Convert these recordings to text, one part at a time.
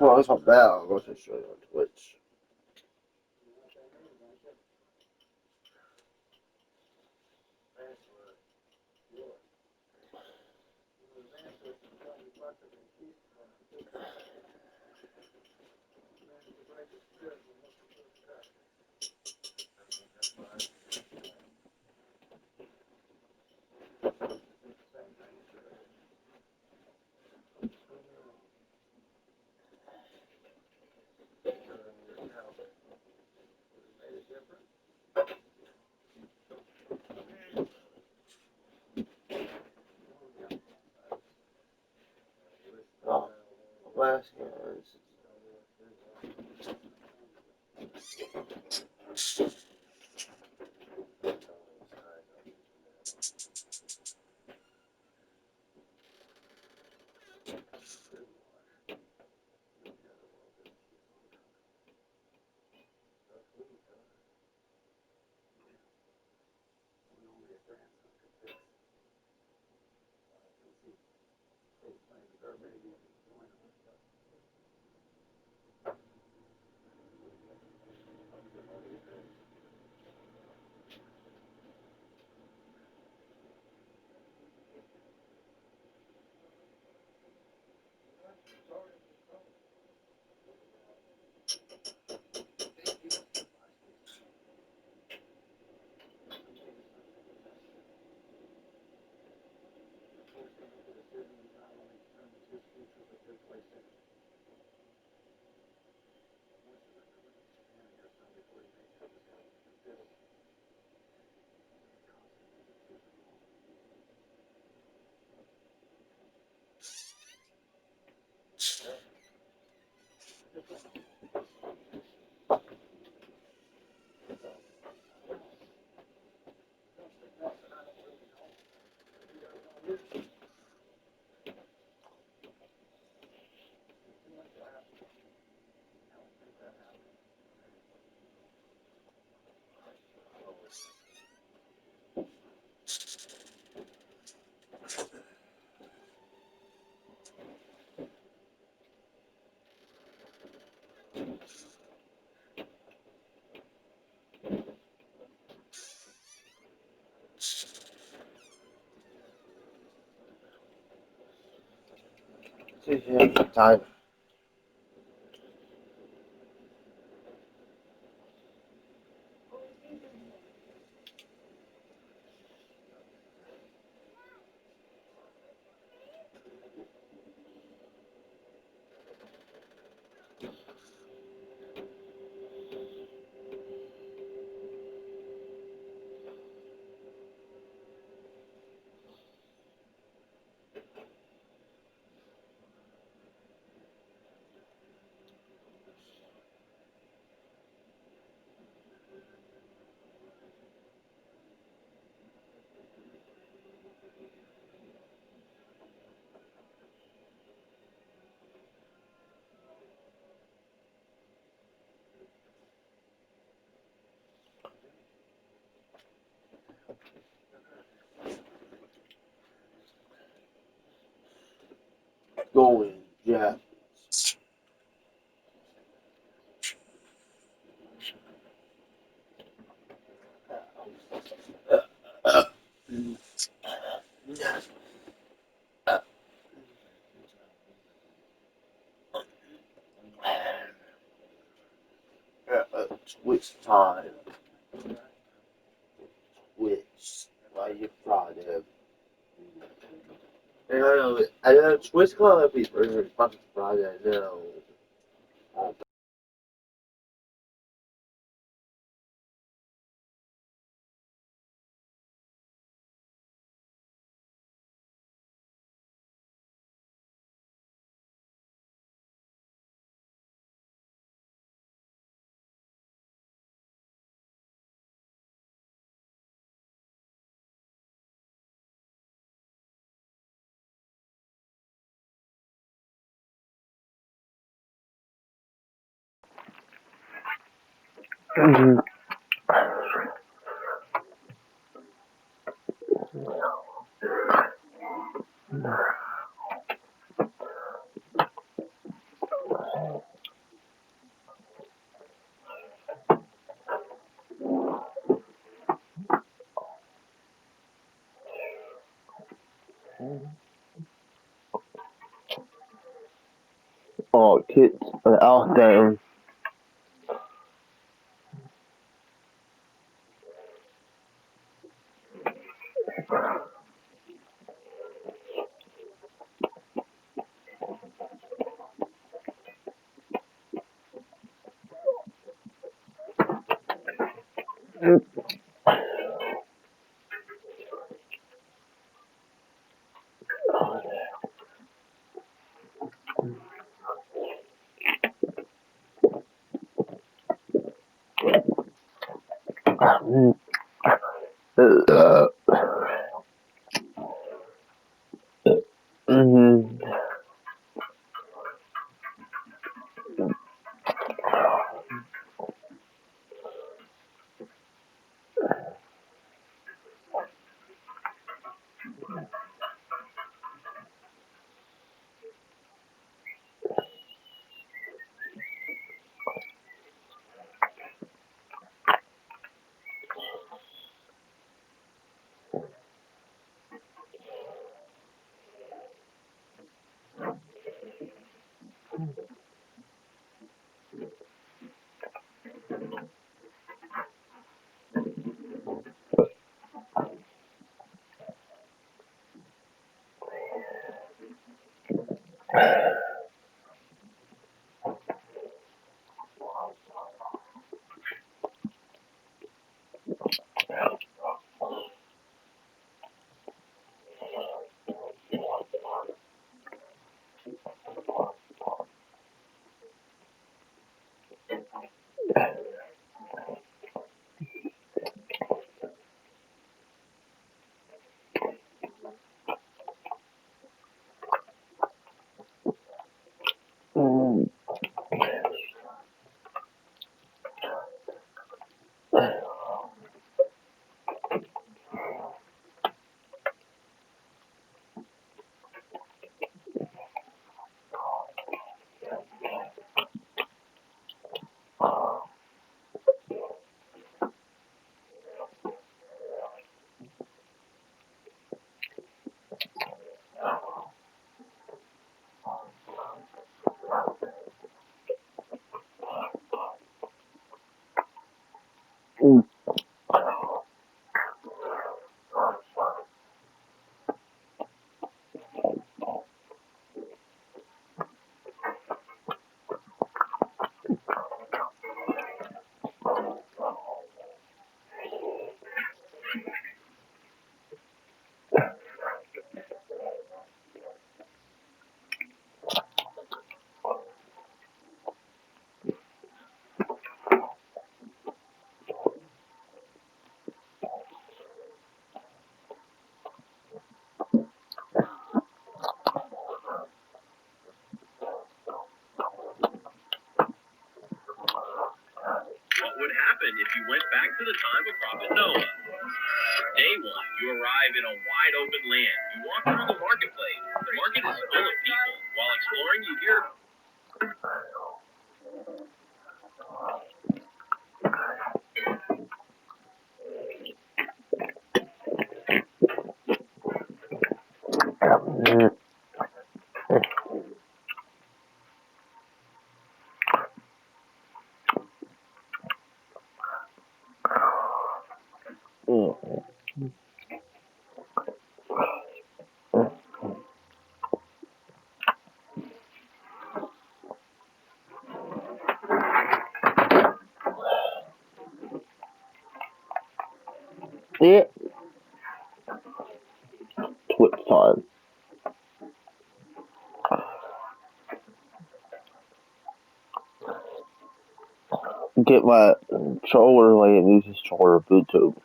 Oh, that's not bad. I'll go to show you on Twitch. Oh, last hands. See if you have some time. Going, yeah. Switch time. Switch. Why you Friday? I know Switch call up people fucking Friday. I know. Oh, kids. Oh, damn. Mm-hmm. to the time of Prophet Noah. Day one, you arrive in a wide open land. You walk through the marketplace. The market is full of people. While exploring, you hear Yeah. Twitch time. Get my controller away and use this controller Bluetooth.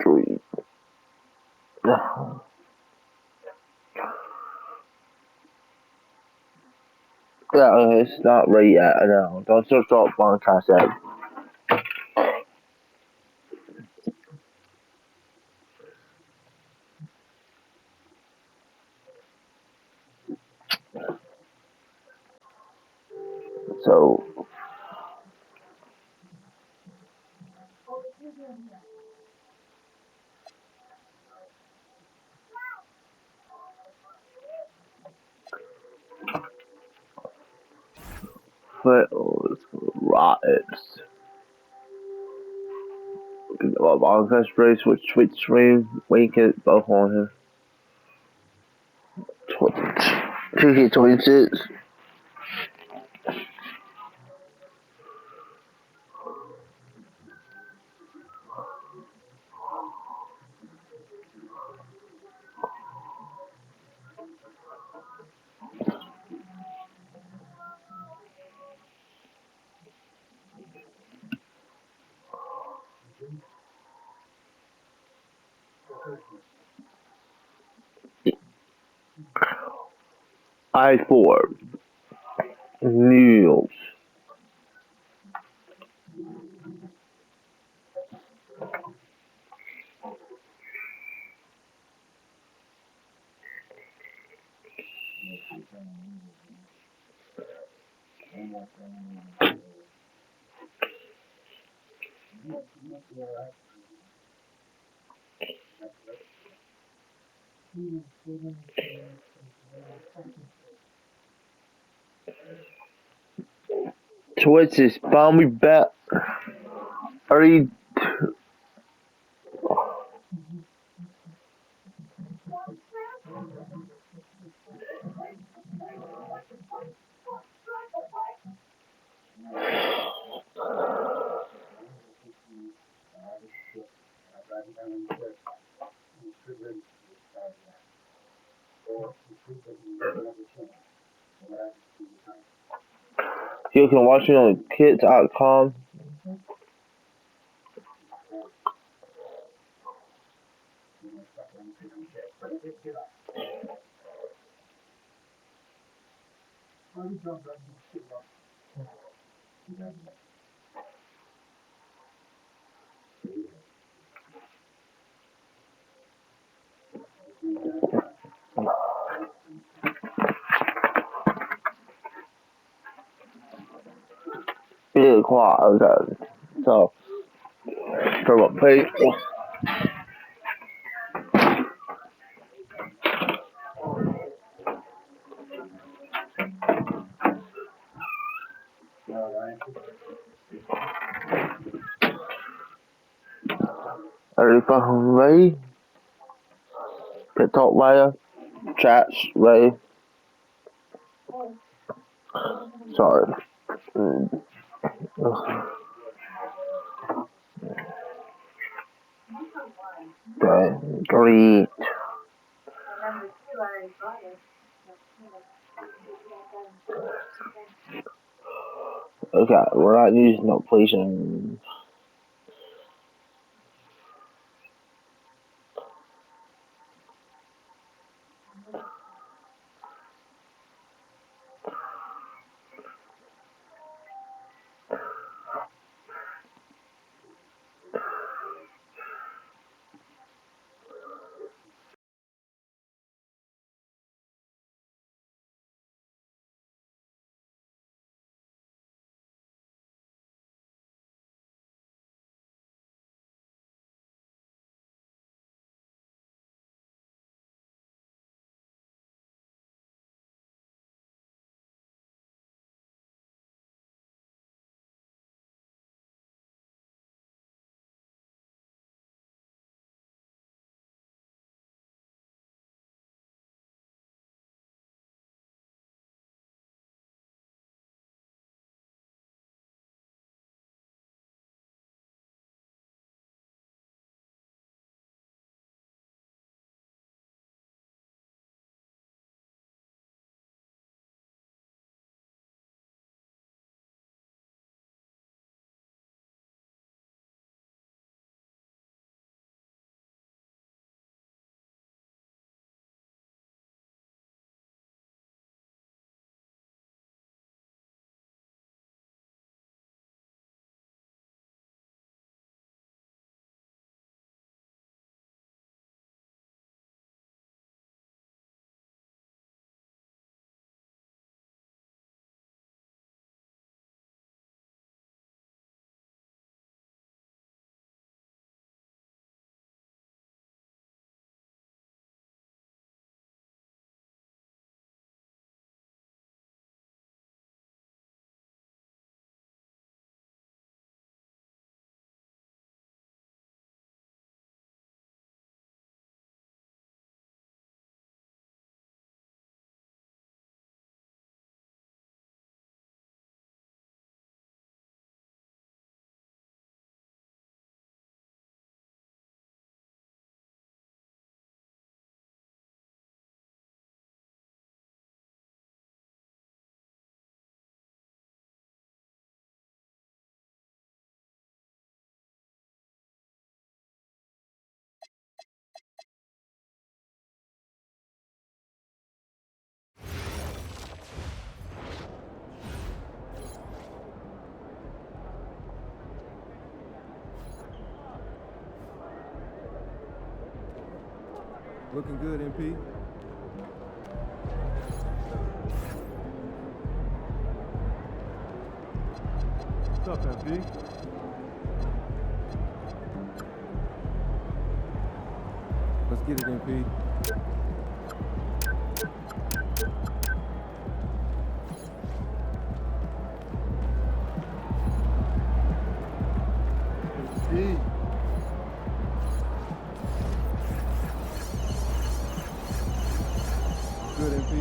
Three. Yeah, it's not ready yet. I know. Don't search up on cassette. So, Footloose Rottens. On race with Twitch stream. Link it both on here. 2K26. I4. News. Twitch is finally back. Are you You can watch it on kit.com. Yeah, quite okay. So, for what page? Are you fucking ready? Pit talk later. Chats ready. Sorry. Okay, great. Okay, we're not using no placing. Looking good, MP. What's up, MP? Let's get it, MP. MP. Good, MP.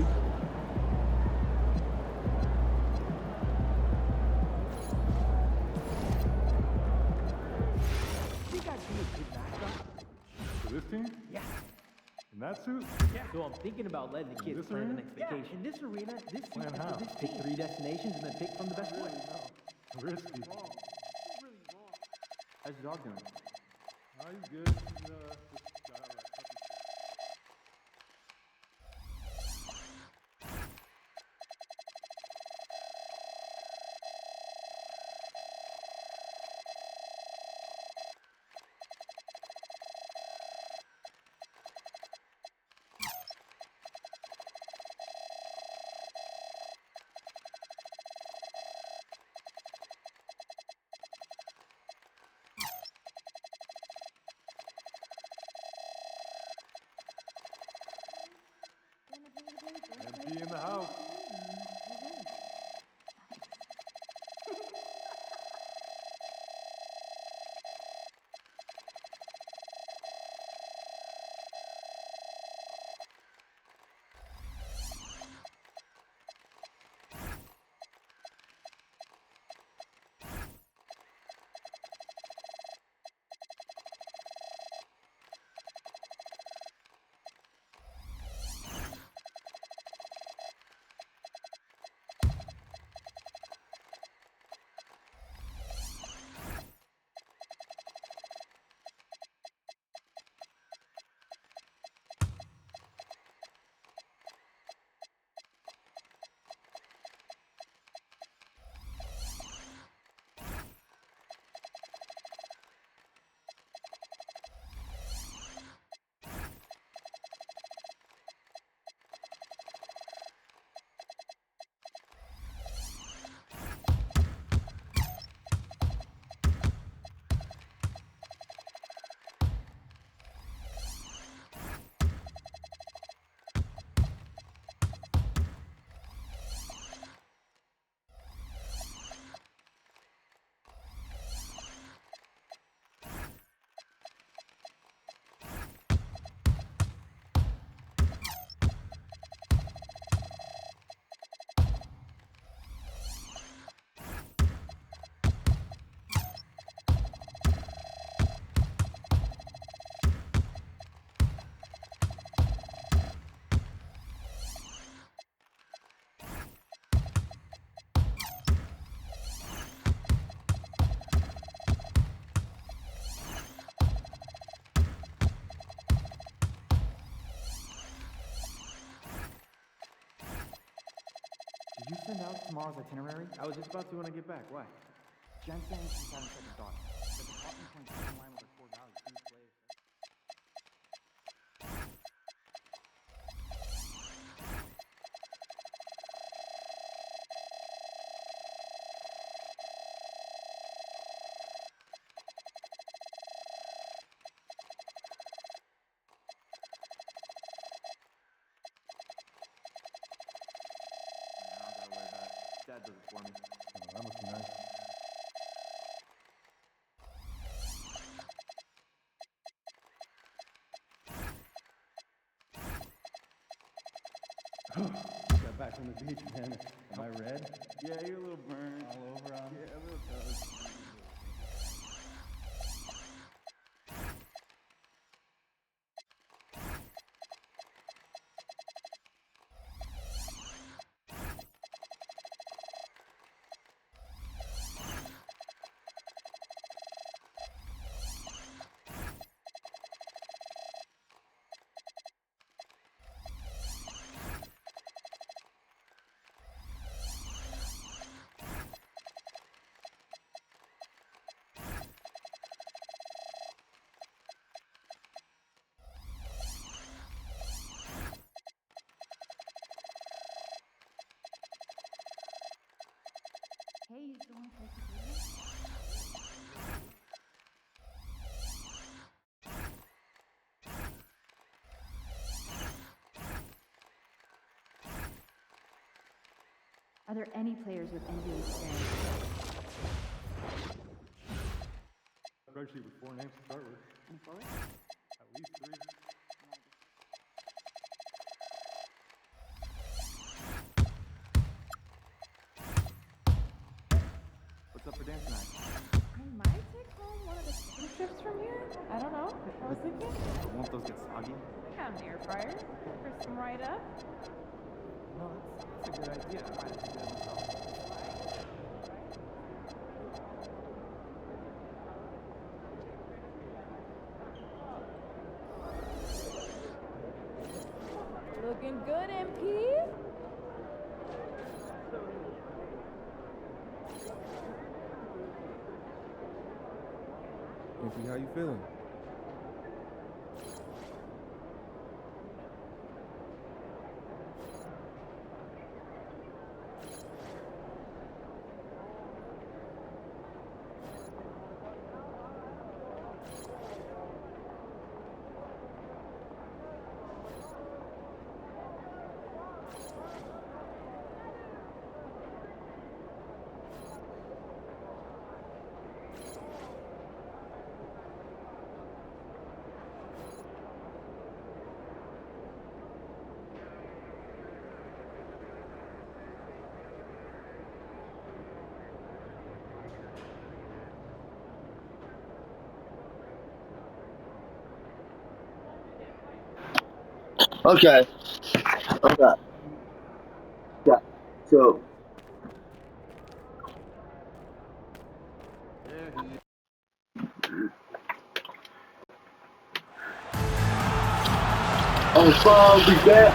You guys be a good matchup? For this team? Yeah. In that suit? Yeah. So I'm thinking about letting the kids This plan the arena? next vacation. This arena, this Plan season, how? this pick 3 destinations and then pick from the best one. Risky. How's your dog doing? Oh, he's good. He's, just got out of that puppy. MP in the house. out tomorrow's itinerary? I was just about to when I get back. Why? Jen saying she's having second thoughts. But the talking points are in line with her core values. Team players. I don't gotta worry about it. Dad does it for me. Oh, that must be nice. Got back from the beach, man. Am I red? Yeah, you're a little burnt. All over on? Yeah, a little bit. Hey, you still want to play computer? Are there any players with NBA experience? Spreadsheet with 4 names to start with. Any forward? At least 3. What's up for dance tonight? I might take home one of the chicken strips from here. I don't know. I was thinking. Won't those get soggy? I got an air fryer. Crisp them right up. No, that's a good idea. I might have to do it myself. Looking good, MP. How you feeling? Okay. Okay. Yeah. So. Oh, fuck, we back.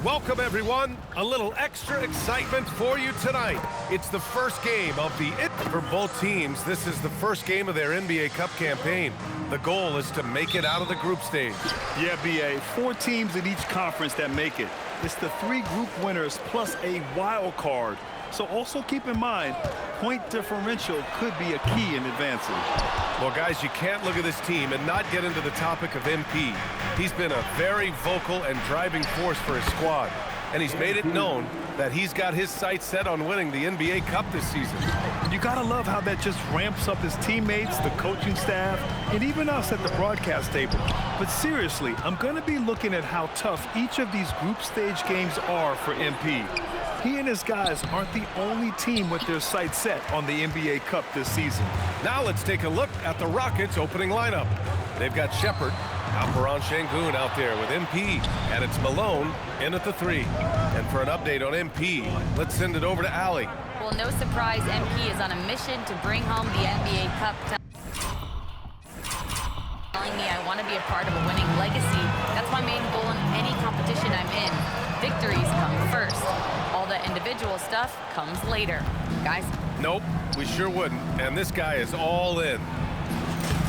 Welcome, everyone. A little extra excitement for you tonight. It's the first game of the for both teams. This is the first game of their NBA Cup campaign. The goal is to make it out of the group stage. Yeah, BA. 4 teams in each conference that make it. It's the 3 group winners plus a wild card. So also keep in mind, point differential could be a key in advancing. Well, guys, you can't look at this team and not get into the topic of MP. He's been a very vocal and driving force for his squad, and he's made it known that he's got his sights set on winning the NBA Cup this season. You gotta love how that just ramps up his teammates, the coaching staff, and even us at the broadcast table. But seriously, I'm gonna be looking at how tough each of these group stage games are for MP. He and his guys aren't the only team with their sights set on the NBA Cup this season. Now let's take a look at the Rockets' opening lineup. They've got Shepard, Alperon Şengün out there with MP, and it's Malone in at the 3. And for an update on MP, let's send it over to Allie. Well, no surprise, MP is on a mission to bring home the NBA Cup. Telling me I want to be a part of a winning legacy. That's my main goal in any competition I'm in. Victories come first. All the individual stuff comes later. Guys? Nope, we sure wouldn't. And this guy is all in.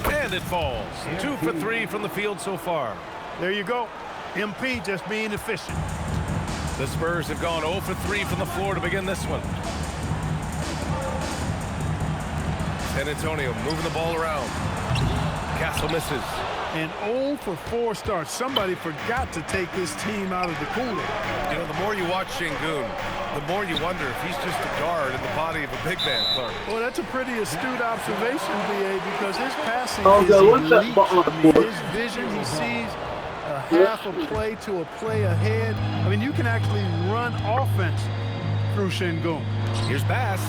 And it falls. 2 for 3 from the field so far. There you go. MP just being efficient. The Spurs have gone 0 for 3 from the floor to begin this one. San Antonio moving the ball around. Castle misses. And 0 for 4 starts. Somebody forgot to take this team out of the cooler. You know, the more you watch Şengün, the more you wonder if he's just a guard in the body of a big man, Clark. Well, that's a pretty astute observation, BA, because his passing what's is that elite. button on the I mean, board? his vision, he sees a half a play to a play ahead. I mean, you can actually run offense through Şengün. Here's Bass.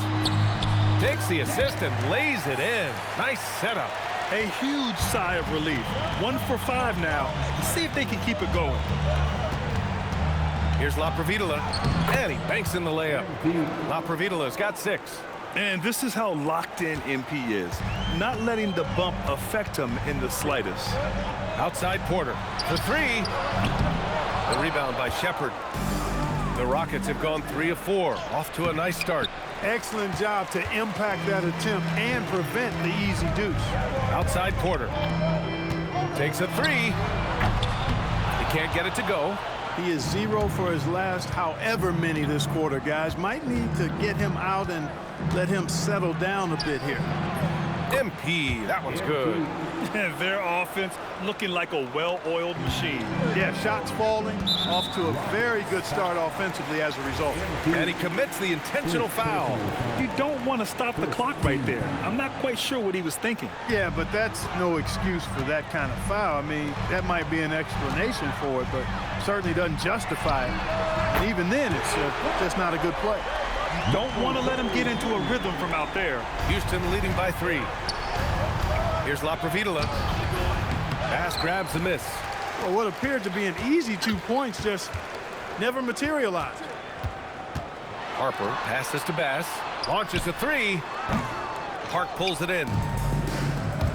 Takes the assist and lays it in. Nice setup. A huge sigh of relief. 1 for 5 now. Let's see if they can keep it going. Here's La Providula, and he banks in the layup. La Providula's got 6. And this is how locked in MP is. Not letting the bump affect him in the slightest. Outside Porter for 3. The rebound by Shepard. The Rockets have gone 3 of 4. Off to a nice start. Excellent job to impact that attempt and prevent the easy deuce. Outside Porter. Takes a 3. He can't get it to go. He is 0 for his last however many this quarter, guys. Might need to get him out and let him settle down a bit here. MP, that one's good. Their offense looking like a well-oiled machine. Yeah, shots falling, off to a very good start offensively as a result. And he commits the intentional foul. You don't want to stop the clock right there. I'm not quite sure what he was thinking. Yeah, but that's no excuse for that kind of foul. I mean, that might be an explanation for it, but certainly doesn't justify it. And even then, it's just not a good play. You don't want to let him get into a rhythm from out there. Houston leading by 3. Here's La Providula. Bass grabs the miss. Well, what appeared to be an easy 2 points just never materialized. Harper passes to Bass. Launches a 3. Park pulls it in.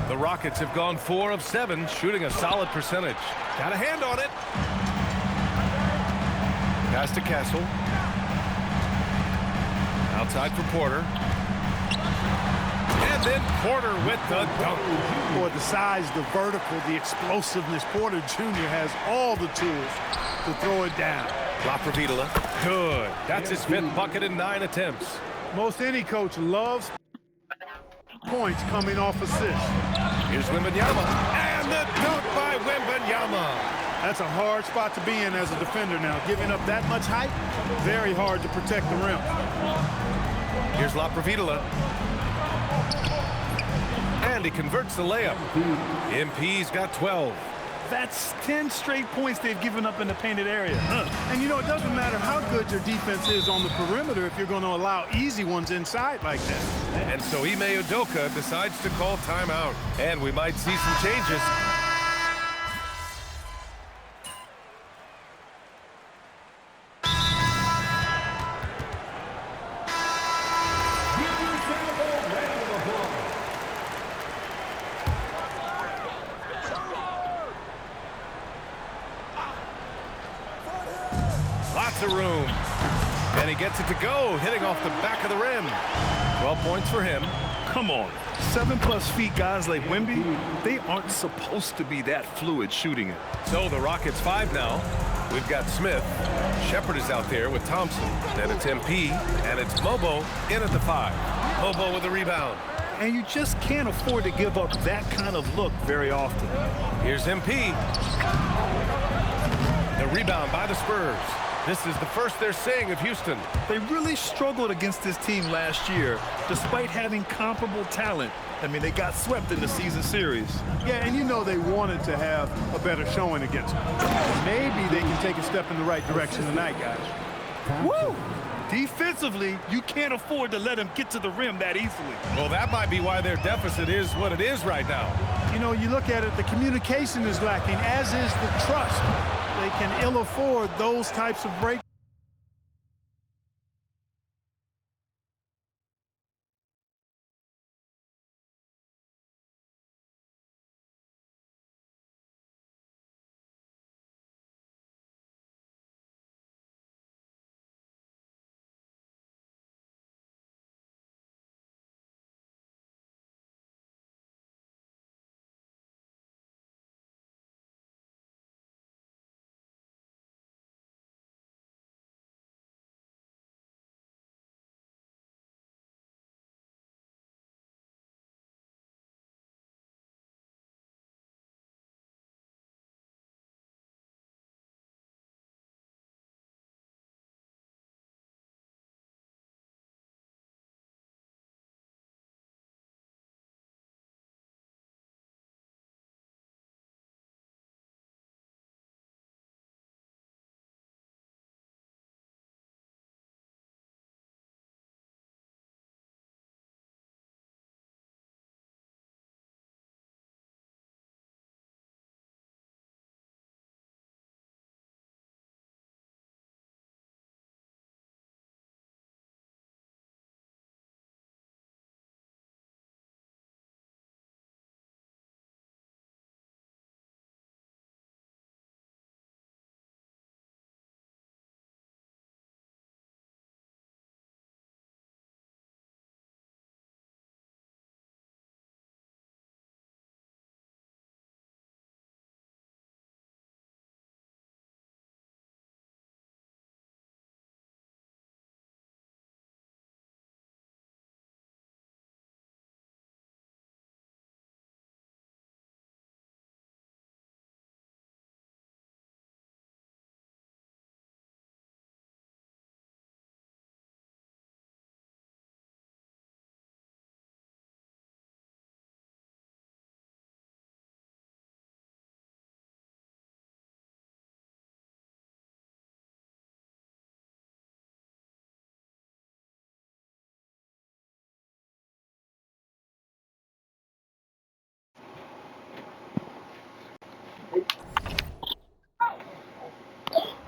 The Rockets have gone 4 of 7, shooting a solid percentage. Got a hand on it. Pass to Castle. Outside for Porter. And then Porter with the dunk. Boy, the size, the vertical, the explosiveness. Porter Jr. has all the tools to throw it down. La Providula. Good. That's his 5th bucket in 9 attempts. Most any coach loves points coming off assists. Here's Wembanyama. And the dunk by Wembanyama. That's a hard spot to be in as a defender now. Giving up that much height, very hard to protect the rim. Here's La Providula. And he converts the layup. MP's got 12. That's 10 straight points they've given up in the painted area. And you know, it doesn't matter how good your defense is on the perimeter if you're going to allow easy ones inside like that. And so Ime Udoka decides to call timeout. And we might see some changes. Lots of room. And he gets it to go, hitting off the back of the rim. 12 points for him. Come on. 7+ feet guys like Wemby, they aren't supposed to be that fluid shooting it. So the Rockets 5 now. We've got Smith. Shepard is out there with Thompson. Then it's MP. And it's Mobo in at the 5. Mobo with the rebound. And you just can't afford to give up that kind of look very often. Here's MP. The rebound by the Spurs. This is the first they're seeing of Houston. They really struggled against this team last year, despite having comparable talent. I mean, they got swept in the season series. Yeah, and you know they wanted to have a better showing against them. Maybe they can take a step in the right direction tonight, guys. Woo! Defensively, you can't afford to let him get to the rim that easily. Well, that might be why their deficit is what it is right now. You know, you look at it, the communication is lacking, as is the trust. They can ill afford those types of breaks.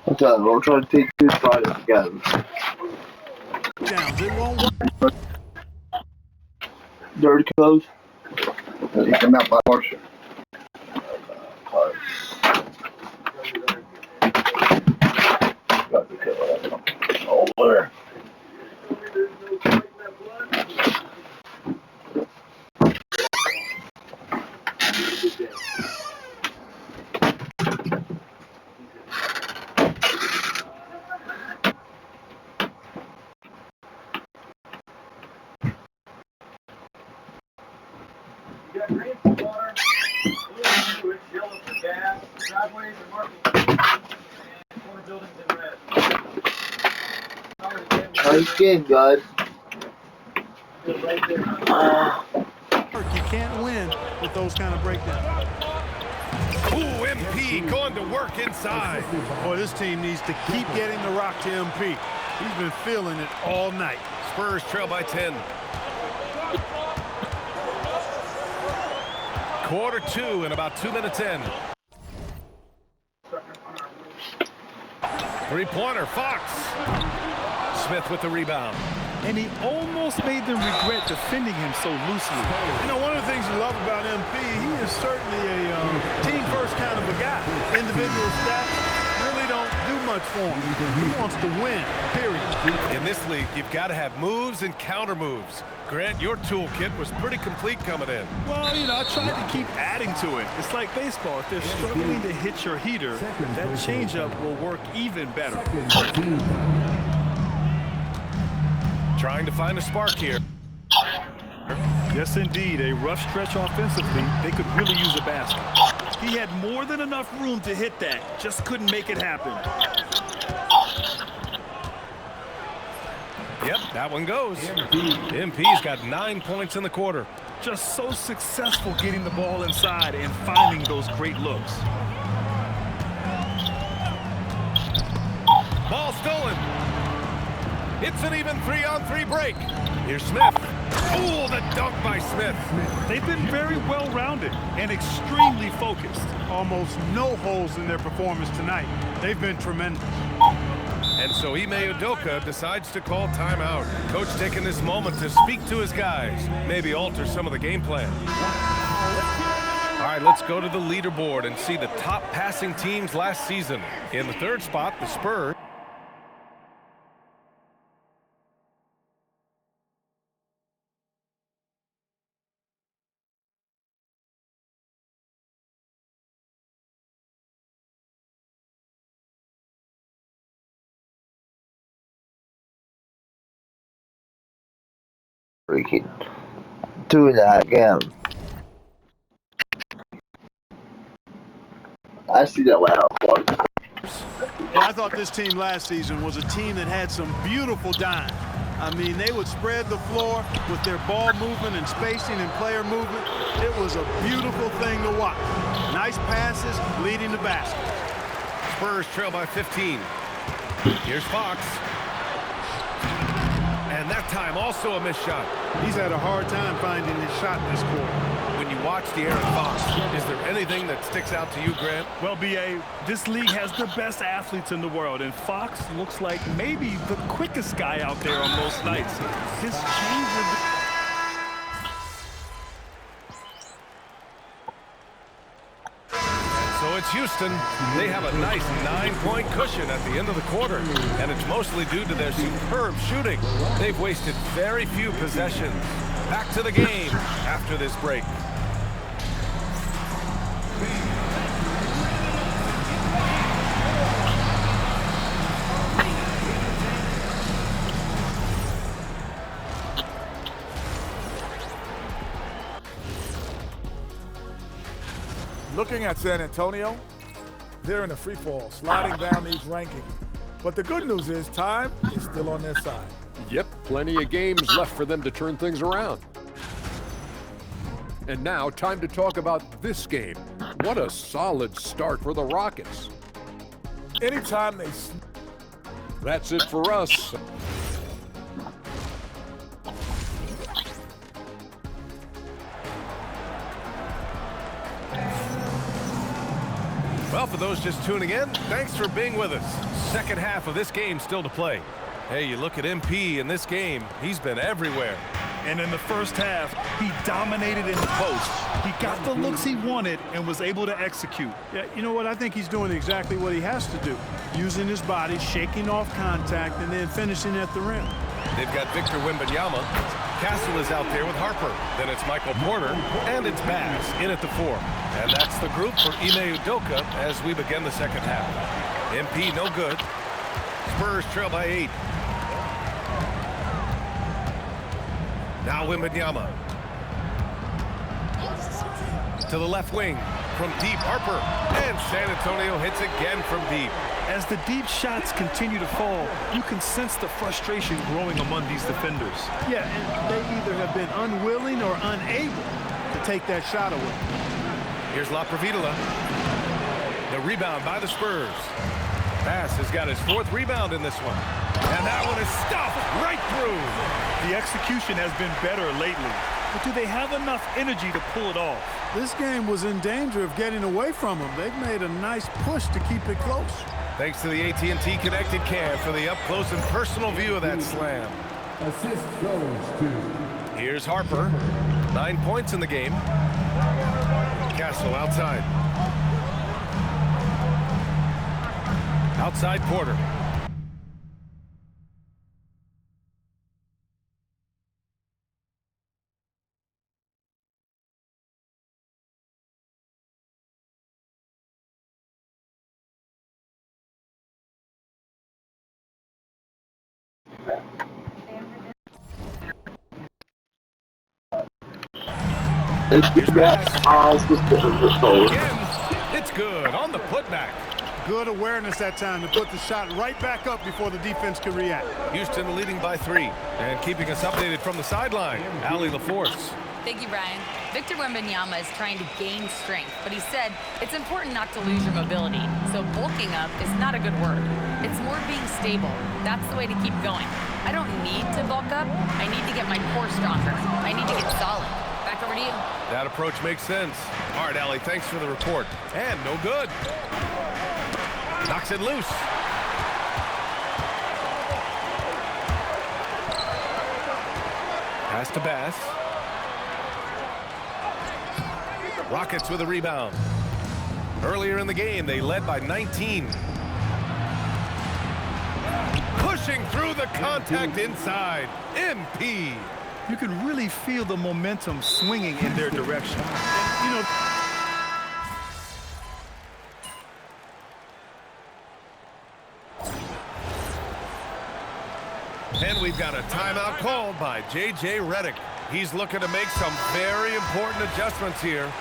Okay, we'll try to take two Friday together. Downs, it won't work. Dirty clothes. Take them out by Marshall. Got the killer. Over there. Nice game, guys. You can't win with those kind of breakdowns. Ooh, MP going to work inside. Boy, this team needs to keep getting the rock to MP. He's been feeling it all night. Spurs trail by 10. Quarter 2 and about 2 minutes in. Three-pointer, Fox. Smith with the rebound. And he almost made them regret defending him so loosely. You know, one of the things you love about MP, he is certainly a team-first kind of a guy. Individual stats really don't do much for him. He wants to win, period. In this league, you've got to have moves and counter moves. Grant, your toolkit was pretty complete coming in. Well, you know, I tried to keep adding to it. It's like baseball. If they're struggling to hit your heater, that changeup will work even better. Trying to find a spark here. Yes, indeed. A rough stretch offensively. They could really use a basket. He had more than enough room to hit that. Just couldn't make it happen. Yep, that one goes. MP's got 9 points in the quarter. Just so successful getting the ball inside and finding those great looks. Ball stolen. It's an even 3-on-3 break. Here's Smith. Oh, the dunk by Smith. They've been very well-rounded and extremely focused. Almost no holes in their performance tonight. They've been tremendous. And so Ime Udoka decides to call timeout. Coach taking this moment to speak to his guys, maybe alter some of the game plan. All right, let's go to the leaderboard and see the top passing teams last season. In the third spot, the Spurs. Freaking doing that again. I see that wow. Yeah, I thought this team last season was a team that had some beautiful dimes. I mean, they would spread the floor with their ball movement and spacing and player movement. It was a beautiful thing to watch. Nice passes leading the basket. Spurs trail by 15. Here's Fox. And that time also a missed shot. He's had a hard time finding his shot this quarter. When you watch De'Aaron Fox, is there anything that sticks out to you, Grant? Well, B.A., this league has the best athletes in the world, and Fox looks like maybe the quickest guy out there on most nights. His change of... So it's Houston. They have a nice 9-point cushion at the end of the quarter, and it's mostly due to their superb shooting. They've wasted very few possessions. Back to the game after this break. Looking at San Antonio, they're in a free fall, sliding down these rankings. But the good news is time is still on their side. Yep, plenty of games left for them to turn things around. And now, time to talk about this game. What a solid start for the Rockets. Anytime they... That's it for us. Well, for those just tuning in, thanks for being with us. Second half of this game still to play. Hey, you look at MP in this game, he's been everywhere. And in the first half, he dominated in the post. He got the looks he wanted and was able to execute. Yeah, you know what? I think he's doing exactly what he has to do. Using his body, shaking off contact, and then finishing at the rim. They've got Victor Wembanyama. Castle is out there with Harper. Then it's Michael Porter, and it's Bass in at the 4. And that's the group for Ime Udoka as we begin the second half. MP no good. Spurs trail by 8. Now Wembanyama. To the left wing. From deep, Harper. And San Antonio hits again from deep. As the deep shots continue to fall, you can sense the frustration growing among these defenders. Yeah, and they either have been unwilling or unable to take that shot away. Here's La Provitola. The rebound by the Spurs. Bass has got his 4th rebound in this one. And that one is stuffed right through. The execution has been better lately. But do they have enough energy to pull it off? This game was in danger of getting away from them. They've made a nice push to keep it close. Thanks to the AT&T Connected Cam for the up-close and personal view of that slam. Assist goes to... Here's Harper. 9 points in the game. Castle outside. Outside Porter. It's good on the putback. Good awareness that time to put the shot right back up before the defense could react. Houston leading by 3 and keeping us updated from the sideline. Allie LaForce. Thank you, Brian. Victor Wembanyama is trying to gain strength, but he said it's important not to lose your mobility. So bulking up is not a good word. It's more being stable. That's the way to keep going. I don't need to bulk up. I need to get my core stronger. I need to get solid. Back over to you. That approach makes sense. All right, Allie, thanks for the report. And no good. Knocks it loose. Pass to Bass. Rockets with a rebound. Earlier in the game, they led by 19. Pushing through the contact inside. MP. You can really feel the momentum swinging in their direction. You know, and we've got a timeout called by J.J. Redick. He's looking to make some very important adjustments here.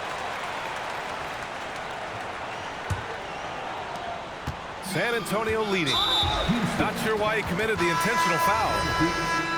San Antonio leading. Not sure why he committed the intentional foul.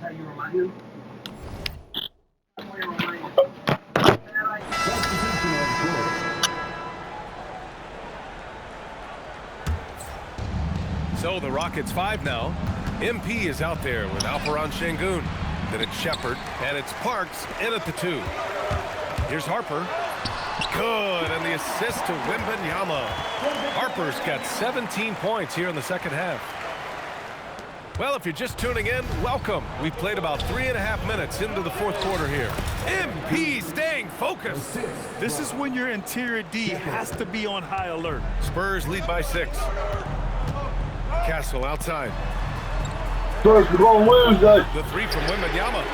How you remind him? So the Rockets 5 now. MP is out there with Alperon Şengün. Then it's Shepard, and it's Parks in at the 2. Here's Harper. Good, and the assist to Wembanyama. Harper's got 17 points here in the second half. Well, if you're just tuning in, welcome. We've played about 3.5 minutes into the fourth quarter here. MP staying focused. this is when your interior D has to be on high alert. Spurs lead by 6. Castle outside. Spurs, we're going to lose that. The 3 from Wembanyama.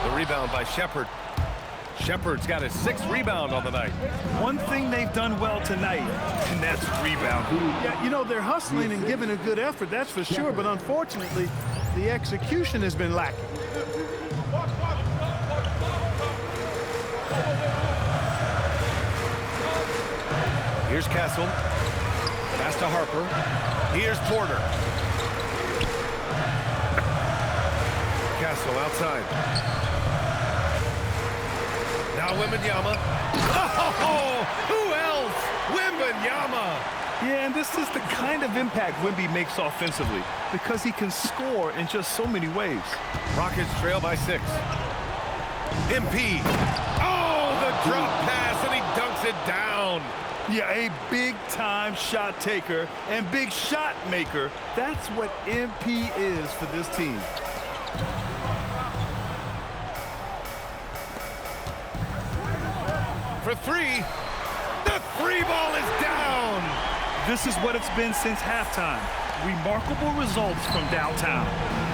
The rebound by Shepard. Shepard's got his 6th rebound on the night. One thing they've done well tonight, and that's rebounding. Yeah, you know, they're hustling and giving a good effort, that's for sure, but unfortunately, the execution has been lacking. Here's Castle. Pass to Harper. Here's Porter. Castle outside. Now Wembanyama. Oh, who else? Wembanyama. Yeah, and this is the kind of impact Wemby makes offensively because he can score in just so many ways. Rockets trail by 6. MP. Oh, the drop pass, and he dunks it down. Yeah, a big-time shot taker and big shot maker. That's what MP is for this team. For 3. The 3 ball is down. This is what it's been since halftime. Remarkable results from downtown.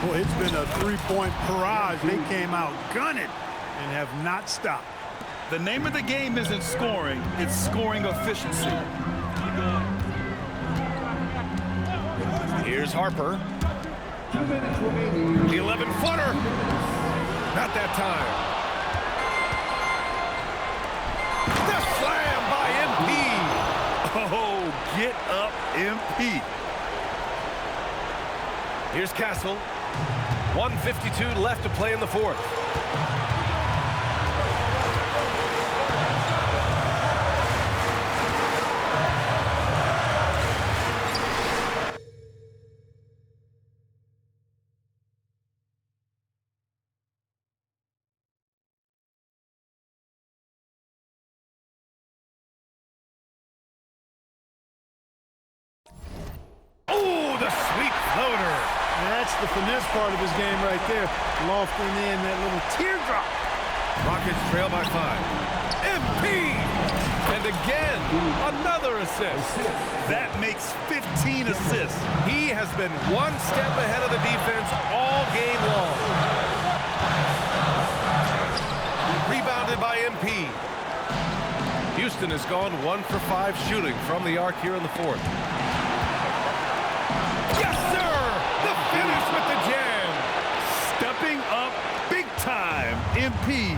Boy, it's been a three-point barrage. They came out gunning and have not stopped. The name of the game isn't scoring, it's scoring efficiency. Here's Harper. The 11-footer. Not that time. The slam by MP. Oh, get up, MP. Here's Castle. 1:52 left to play in the fourth. floater. And that's the finesse part of his game right there. Lofting in that little teardrop. Rockets trail by 5. MP! And again, another assist. That makes 15 assists. He has been one step ahead of the defense all game long. Rebounded by MP. Houston has gone 1 for 5 shooting from the arc here in the 4th. Yes, sir! The finish with the jam. Stepping up big time. MP.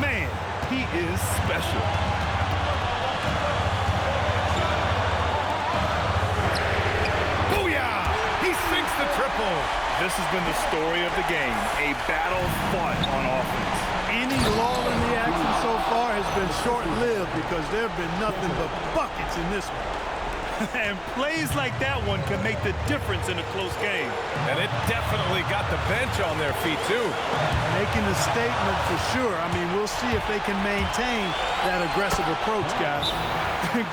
Man, he is special. Booyah! He sinks the triple. This has been the story of the game. A battle fought on offense. Any lull in the action so far has been short-lived because there have been nothing but buckets in this one. And plays like that one can make the difference in a close game. And it definitely got the bench on their feet, too. Making a statement for sure. I mean, we'll see if they can maintain that aggressive approach, guys.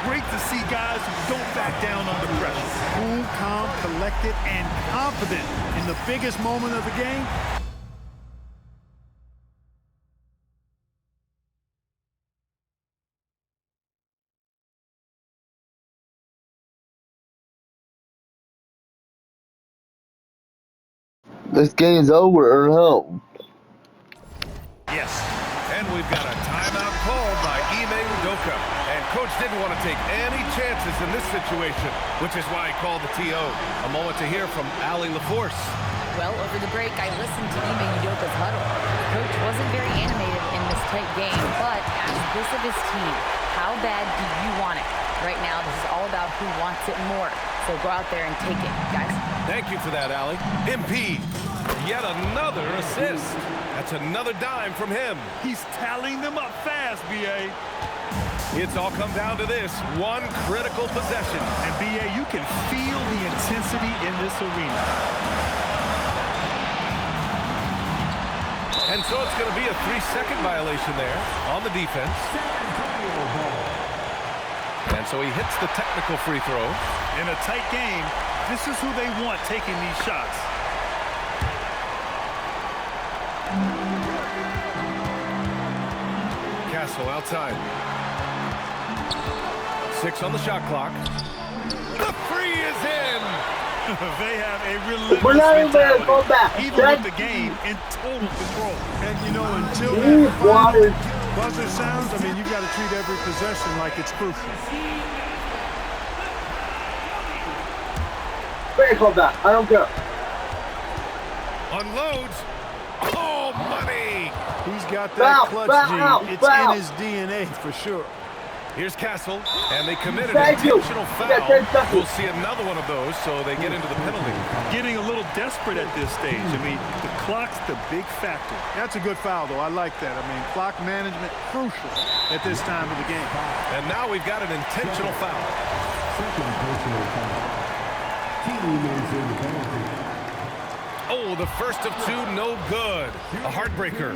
Great to see guys who don't back down under pressure. Cool, calm, collected, and confident in the biggest moment of the game. This game's over or no? Yes. And we've got a timeout called by Ime Udoka. And Coach didn't want to take any chances in this situation, which is why he called the TO. A moment to hear from Allie LaForce. Well, over the break, I listened to Ime Udoka's huddle. Coach wasn't very animated in this tight game, but asked this of his team: how bad do you want it? Right now, this is all about who wants it more. So go out there and take it, guys. Thank you for that, Allie. MP, yet another assist. That's another dime from him. He's tallying them up fast, B.A. It's all come down to this one critical possession. And B.A., you can feel the intensity in this arena. And so it's going to be a 3-second violation there on the defense. And so he hits the technical free throw. In a tight game, this is who they want taking these shots. Castle outside. 6 on the shot clock. The free is in. They have a relentless mentality, even with the game in total control. And, you know, until that final buzzer sounds, I mean, you've got to treat every possession like it's crucial. Very called that. I don't care. Unloads. Oh, money. He's got that clutch gene. It's in his DNA for sure. Here's Castle, and they committed an intentional foul. We'll see another one of those, so they get into the penalty. Getting a little desperate at this stage. I mean, the clock's the big factor. That's a good foul, though. I like that. I mean, clock management crucial at this time of the game. And now we've got an intentional foul. Oh, the first of 2, no good. A heartbreaker.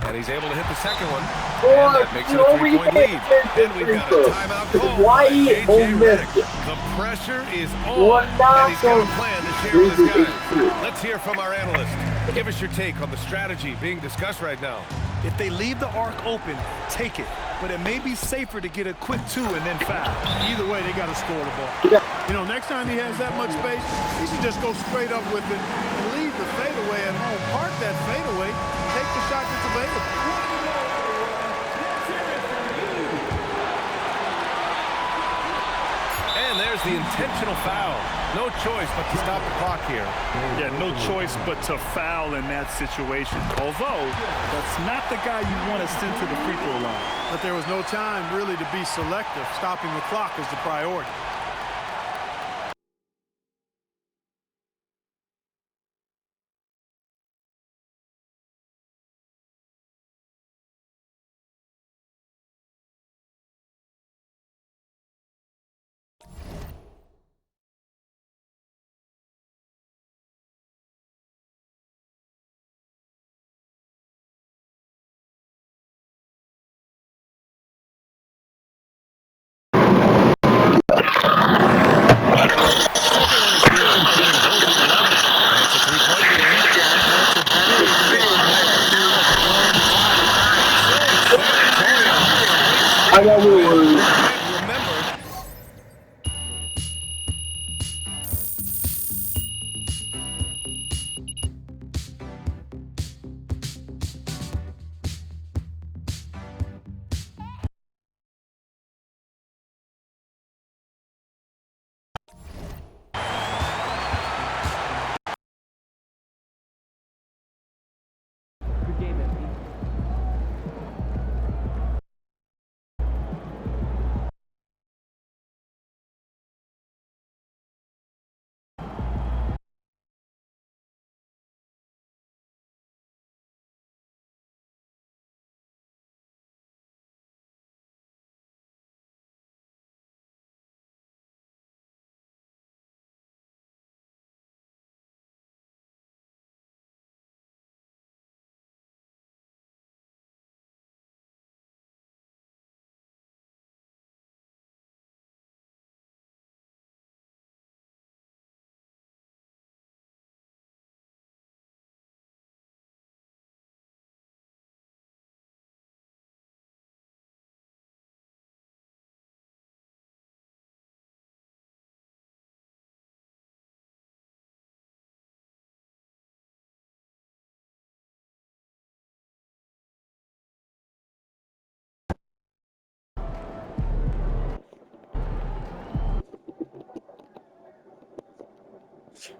And he's able to hit the second one. And that makes it a 3-point lead. And we've got a timeout call by J.J. Redick. The pressure is on, and he's got a plan to share with his guys. Let's hear from our analyst. Give us your take on the strategy being discussed right now. If they leave the arc open, take it. But it may be safer to get a quick 2 and then foul. Either way, they got to score the ball. You know, next time he has that much space, he should just go straight up with it and leave the fadeaway at home. Park that fadeaway, take the shot that's available. And there's the intentional foul. No choice but to stop the clock here. Yeah, no choice but to foul in that situation. Although, that's not the guy you want to send to the free throw line. But there was no time really to be selective. Stopping the clock is the priority.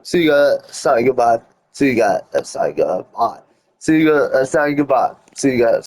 是一个上一个班，是一个上一个班，是一个上一个班，是一个